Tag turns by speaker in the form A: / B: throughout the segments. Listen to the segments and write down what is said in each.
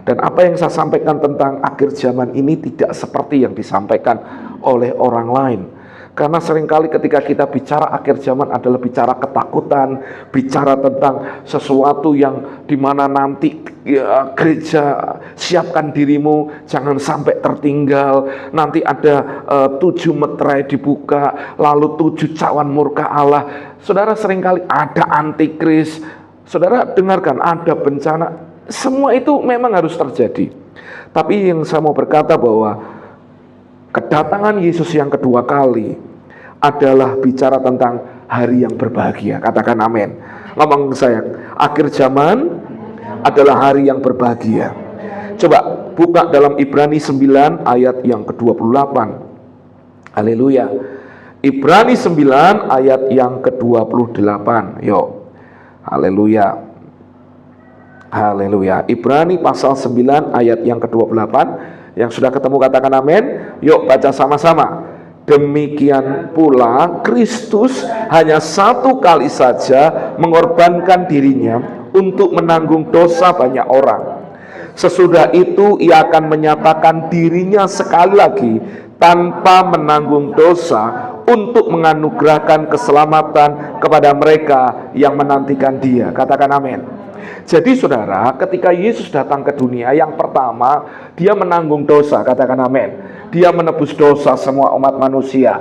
A: Dan apa yang saya sampaikan tentang akhir zaman ini tidak seperti yang disampaikan oleh orang lain. Karena seringkali ketika kita bicara akhir zaman adalah bicara ketakutan, bicara tentang sesuatu yang dimana nanti gereja siapkan dirimu, jangan sampai tertinggal. Nanti ada 7 meterai dibuka, lalu 7 cawan murka Allah. Saudara, seringkali ada antikris. Saudara dengarkan, ada bencana. Semua itu memang harus terjadi. Tapi yang saya mau berkata bahwa kedatangan Yesus yang kedua kali adalah bicara tentang hari yang berbahagia. Katakan amin. Ngomong saya, akhir zaman adalah hari yang berbahagia. Coba buka dalam Ibrani 9 ayat yang ke-28. Haleluya. Ibrani 9 ayat yang ke-28. Yuk. Haleluya. Haleluya. Ibrani pasal 9 ayat yang ke-28. Yang sudah ketemu katakan amin. Yuk baca sama-sama. Demikian pula Kristus hanya satu kali saja mengorbankan dirinya untuk menanggung dosa banyak orang. Sesudah itu ia akan menyatakan dirinya sekali lagi tanpa menanggung dosa untuk menganugerahkan keselamatan kepada mereka yang menantikan Dia. Katakan amin. Jadi saudara, ketika Yesus datang ke dunia, yang pertama Dia menanggung dosa. Katakan amin. Dia menebus dosa semua umat manusia.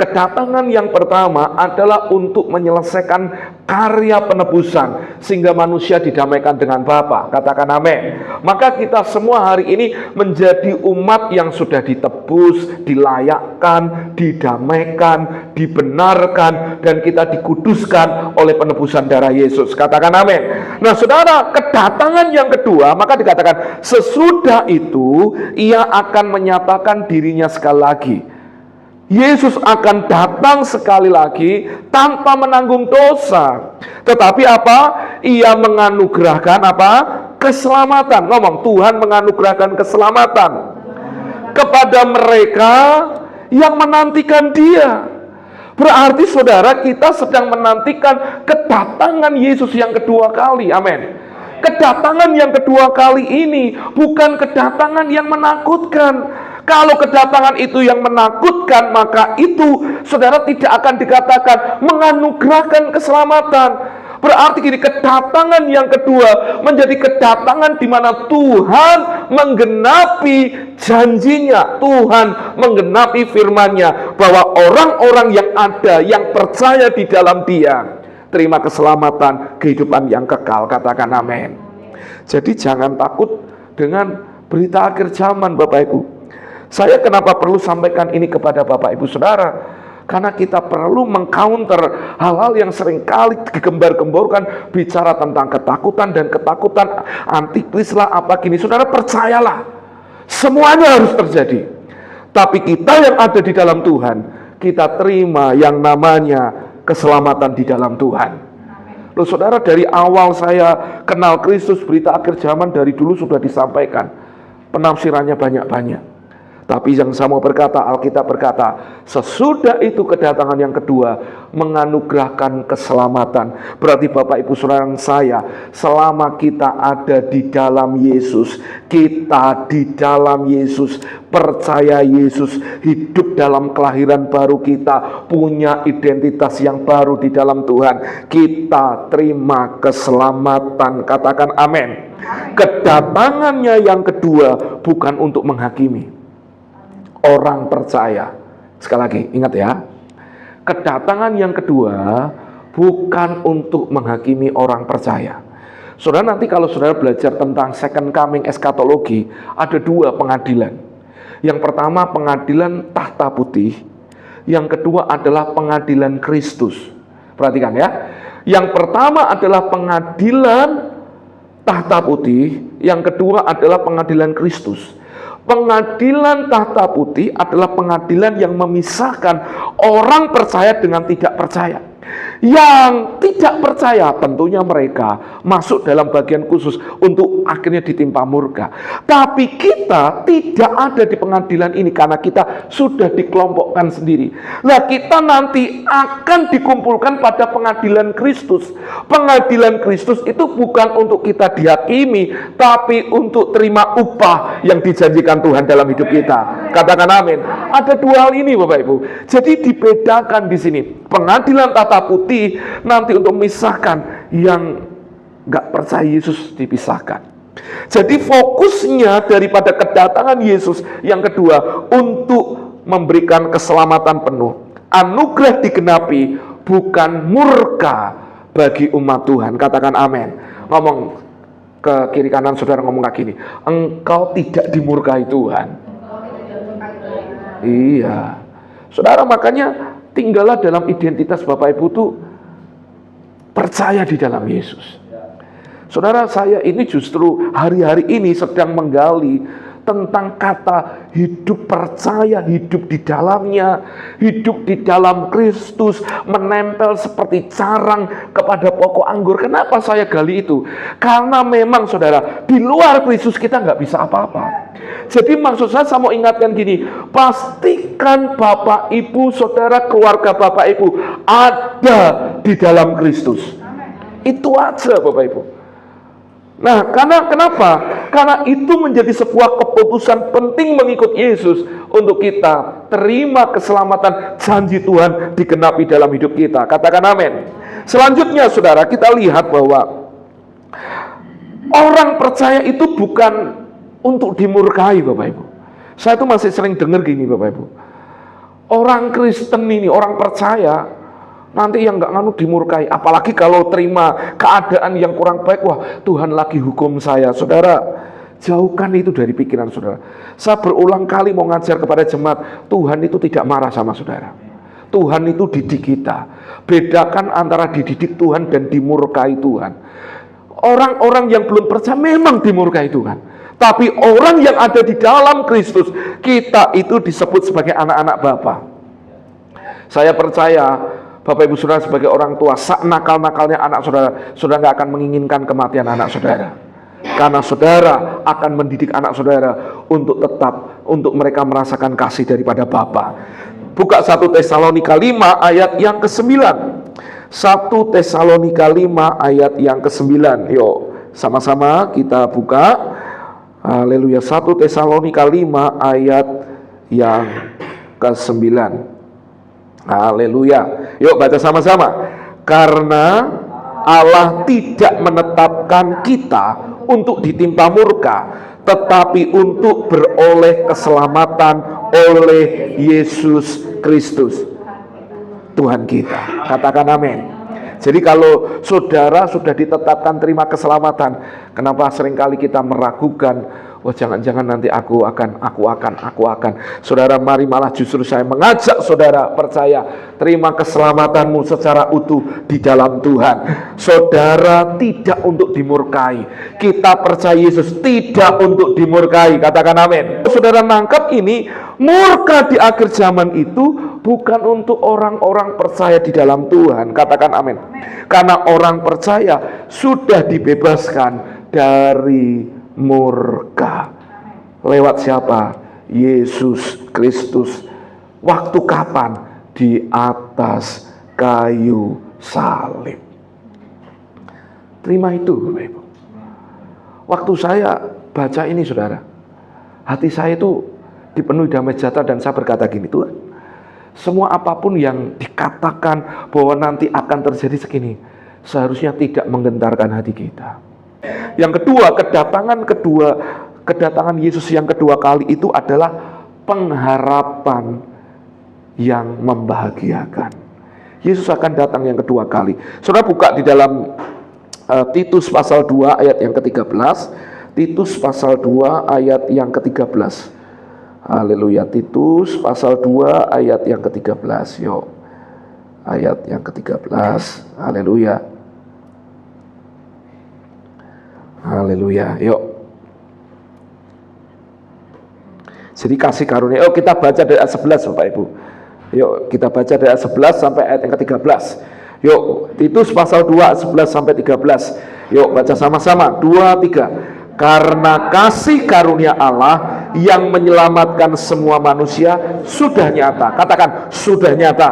A: Kedatangan yang pertama adalah untuk menyelesaikan karya penebusan sehingga manusia didamaikan dengan Bapa. Katakan amin. Maka kita semua hari ini menjadi umat yang sudah ditebus, dilayakkan, didamaikan, dibenarkan, dan kita dikuduskan oleh penebusan darah Yesus. Katakan amin. Nah saudara, kedatangan yang kedua, maka dikatakan sesudah itu ia akan menyatakan dirinya sekali lagi. Yesus akan datang sekali lagi tanpa menanggung dosa. Tetapi apa? Ia menganugerahkan apa? Keselamatan. Ngomong, Tuhan menganugerahkan keselamatan kepada mereka yang menantikan Dia. Berarti saudara, kita sedang menantikan kedatangan Yesus yang kedua kali. Amin. Kedatangan yang kedua kali ini bukan kedatangan yang menakutkan. Kalau kedatangan itu yang menakutkan, maka itu saudara tidak akan dikatakan menganugerahkan keselamatan. Berarti gini, kedatangan yang kedua menjadi kedatangan di mana Tuhan menggenapi janjinya, Tuhan menggenapi firman-Nya bahwa orang-orang yang ada, yang percaya di dalam Dia, terima keselamatan, kehidupan yang kekal. Katakan amin. Jadi jangan takut dengan berita akhir zaman, Bapak Ibu. Saya kenapa perlu sampaikan ini kepada Bapak Ibu Saudara? Karena kita perlu mengcounter hal-hal yang seringkali digembar-gemborkan, bicara tentang ketakutan dan ketakutan antikris lah apa gini. Saudara percayalah, semuanya harus terjadi. Tapi kita yang ada di dalam Tuhan, kita terima yang namanya keselamatan di dalam Tuhan. Loh saudara, dari awal saya kenal Kristus, berita akhir zaman dari dulu sudah disampaikan. Penafsirannya banyak-banyak. Tapi yang saya mau berkata, Alkitab berkata, sesudah itu kedatangan yang kedua menganugerahkan keselamatan. Berarti Bapak Ibu Saudara saya, selama kita ada di dalam Yesus, kita di dalam Yesus, percaya Yesus, hidup dalam kelahiran baru kita, punya identitas yang baru di dalam Tuhan, kita terima keselamatan. Katakan amin. Kedatangannya yang kedua bukan untuk menghakimi orang percaya. Sekali lagi, ingat ya. Kedatangan yang kedua bukan untuk menghakimi orang percaya. Saudara, nanti kalau saudara belajar tentang second coming eskatologi, ada 2 pengadilan. Yang pertama pengadilan tahta putih, yang kedua adalah pengadilan Kristus. Perhatikan ya. Yang pertama adalah pengadilan tahta putih, yang kedua adalah pengadilan Kristus. Pengadilan tahta putih adalah pengadilan yang memisahkan orang percaya dengan tidak percaya. Yang tidak percaya tentunya mereka masuk dalam bagian khusus untuk akhirnya ditimpa murka. Tapi kita tidak ada di pengadilan ini karena kita sudah dikelompokkan sendiri. Nah, kita nanti akan dikumpulkan pada pengadilan Kristus. Pengadilan Kristus itu bukan untuk kita dihakimi, tapi untuk terima upah yang dijanjikan Tuhan dalam hidup kita. Katakan amin. Ada dua hal ini Bapak Ibu. Jadi dibedakan di sini. Pengadilan tata putih nanti untuk memisahkan yang nggak percaya Yesus, dipisahkan. Jadi fokusnya daripada kedatangan Yesus yang kedua untuk memberikan keselamatan penuh. Anugerah digenapi, bukan murka bagi umat Tuhan. Katakan amin. Ngomong ke kiri kanan saudara, ngomong kayak gini, engkau tidak dimurkai Tuhan. Iya saudara, makanya tinggallah dalam identitas Bapak Ibu tuh percaya di dalam Yesus. Saudara, saya ini justru hari-hari ini sedang menggali tentang kata hidup percaya, hidup di dalamnya, hidup di dalam Kristus, menempel seperti carang kepada pokok anggur. Kenapa saya gali itu? Karena memang saudara, di luar Kristus kita nggak bisa apa-apa. Jadi maksud saya mau ingatkan gini, pastikan Bapak Ibu, saudara, keluarga Bapak Ibu ada di dalam Kristus. Itu aja Bapak Ibu. Nah, kenapa? Karena itu menjadi sebuah keputusan penting mengikut Yesus untuk kita terima keselamatan janji Tuhan digenapi dalam hidup kita. Katakan amin. Selanjutnya saudara, kita lihat bahwa orang percaya itu bukan untuk dimurkai Bapak Ibu. Saya tuh masih sering dengar gini Bapak Ibu. Orang Kristen ini, orang percaya nanti yang nggak nganu dimurkai, apalagi kalau terima keadaan yang kurang baik, wah Tuhan lagi hukum saya. Saudara, jauhkan itu dari pikiran saudara. Saya berulang kali mau ngajar kepada jemaat, Tuhan itu tidak marah sama saudara. Tuhan itu didik kita. Bedakan antara dididik Tuhan dan dimurkai Tuhan. Orang-orang yang belum percaya memang dimurkai Tuhan, tapi orang yang ada di dalam Kristus, kita itu disebut sebagai anak-anak Bapa. Saya percaya Bapak Ibu Saudara sebagai orang tua, sak nakal-nakalnya anak saudara, saudara nggak akan menginginkan kematian anak saudara. Karena saudara akan mendidik anak saudara untuk tetap, untuk mereka merasakan kasih daripada Bapa. Buka 1 Tesalonika 5 ayat yang ke-9. 1 Tesalonika 5 ayat yang ke-9. Yuk, sama-sama kita buka. Haleluya. 1 Tesalonika 5 ayat yang ke-9. Haleluya. Yuk baca sama-sama. Karena Allah tidak menetapkan kita untuk ditimpa murka, tetapi untuk beroleh keselamatan oleh Yesus Kristus Tuhan kita. Katakan amin. Jadi kalau saudara sudah ditetapkan terima keselamatan, kenapa seringkali kita meragukan? Oh jangan-jangan nanti aku akan. Saudara, mari malah justru saya mengajak saudara percaya, terima keselamatanmu secara utuh di dalam Tuhan. Saudara tidak untuk dimurkai. Kita percaya Yesus tidak untuk dimurkai. Katakan amin. Saudara nangkap ini, murka di akhir zaman itu bukan untuk orang-orang percaya di dalam Tuhan. Katakan amin. Karena orang percaya sudah dibebaskan dari murka. Lewat siapa? Yesus Kristus. Waktu kapan? Di atas kayu salib. Terima itu Bapak Ibu. Waktu saya baca ini saudara, hati saya itu dipenuhi damai sejahtera dan saya berkata gini, Tuhan, semua apapun yang dikatakan bahwa nanti akan terjadi segini, seharusnya tidak menggentarkan hati kita. Yang kedua, kedatangan Yesus yang kedua kali itu adalah pengharapan yang membahagiakan. Yesus akan datang yang kedua kali. Saudara buka di dalam Titus pasal 2 ayat yang ke-13. Titus pasal 2 ayat yang ke-13. Haleluya. Titus pasal 2 ayat yang ke-13. Yuk. Ayat yang ke-13. Haleluya. Haleluya. Yuk. Jadi kasih karunia. Yuk kita baca dari ayat 11 Bapak Ibu. Yuk kita baca dari ayat 11 sampai ayat yang ke-13. Yuk, Titus pasal 2, 11 sampai 13. Yuk, baca sama-sama. 2, 3. Karena kasih karunia Allah yang menyelamatkan semua manusia sudah nyata. Katakan, sudah nyata.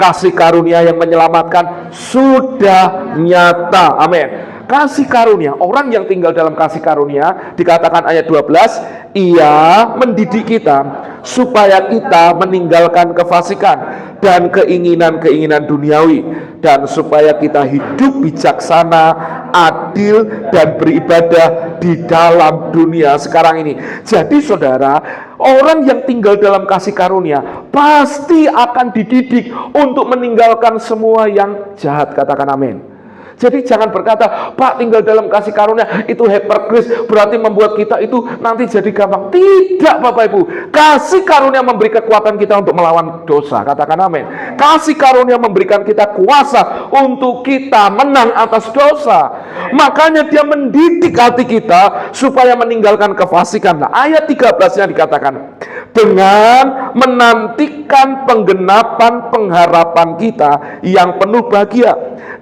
A: Kasih karunia yang menyelamatkan sudah nyata. Amin. Kasih karunia, orang yang tinggal dalam kasih karunia, dikatakan ayat 12, ia mendidik kita supaya kita meninggalkan kefasikan dan keinginan-keinginan duniawi, dan supaya kita hidup bijaksana, adil, dan beribadah di dalam dunia sekarang ini. Jadi saudara, orang yang tinggal dalam kasih karunia pasti akan dididik untuk meninggalkan semua yang jahat. Katakan amin. Jadi jangan berkata, Pak, tinggal dalam kasih karunia itu hypergrace, berarti membuat kita itu nanti jadi gampang. Tidak, Bapak Ibu. Kasih karunia memberi kekuatan kita untuk melawan dosa. Katakan amin. Kasih karunia memberikan kita kuasa untuk kita menang atas dosa. Makanya dia mendidik hati kita supaya meninggalkan kefasikan. Nah, ayat 13-nya dikatakan, dengan menantikan penggenapan pengharapan kita yang penuh bahagia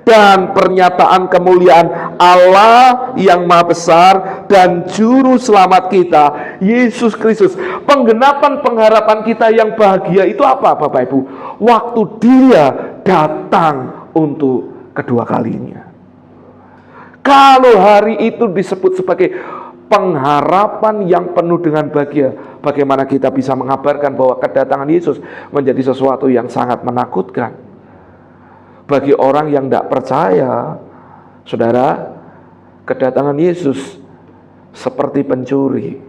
A: dan pernyataan kemuliaan Allah yang Maha Besar dan Juru Selamat kita, Yesus Kristus. Penggenapan pengharapan kita yang bahagia itu apa, Bapak Ibu? Waktu Dia datang untuk kedua kalinya. Kalau hari itu disebut sebagai pengharapan yang penuh dengan bahagia, bagaimana kita bisa mengabarkan bahwa kedatangan Yesus menjadi sesuatu yang sangat menakutkan? Bagi orang yang tidak percaya, saudara, kedatangan Yesus seperti pencuri.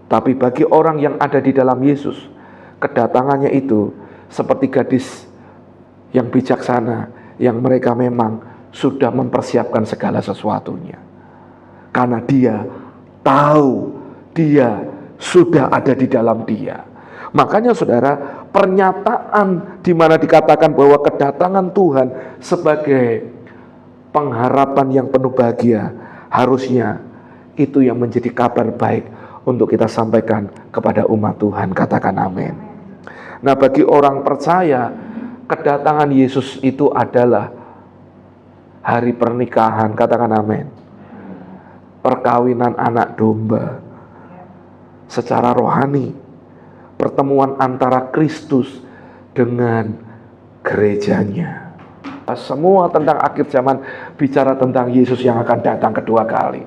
A: Tapi bagi orang yang ada di dalam Yesus, kedatangannya itu seperti gadis yang bijaksana, yang mereka memang sudah mempersiapkan segala sesuatunya. Karena dia tahu dia sudah ada di dalam dia. Makanya saudara, pernyataan di mana dikatakan bahwa kedatangan Tuhan sebagai pengharapan yang penuh bahagia, harusnya itu yang menjadi kabar baik untuk kita sampaikan kepada umat Tuhan. Katakan amin. Nah, bagi orang percaya, kedatangan Yesus itu adalah hari pernikahan. Katakan amin. Perkawinan anak domba secara rohani, pertemuan antara Kristus dengan gerejanya. Semua tentang akhir zaman bicara tentang Yesus yang akan datang kedua kali.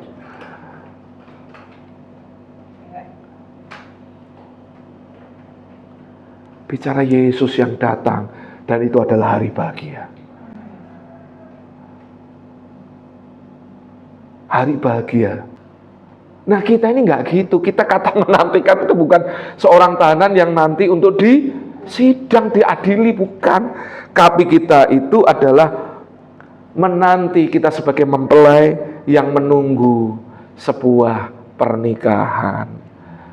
A: Bicara Yesus yang datang, dan itu adalah hari bahagia. Hari bahagia. Nah, kita ini nggak gitu. Kita kata menantikan itu bukan seorang tahanan yang nanti untuk disidang, diadili, bukan. Tapi kita itu adalah menanti, kita sebagai mempelai yang menunggu sebuah pernikahan,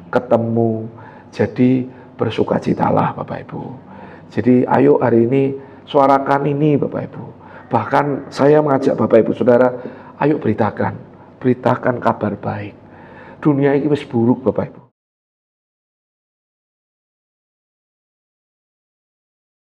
A: ketemu. Jadi bersukacitalah Bapak Ibu. Jadi ayo hari ini suarakan ini Bapak Ibu. Bahkan saya mengajak Bapak Ibu Saudara, ayo beritakan kabar baik. Dunia ini masih buruk Bapak Ibu.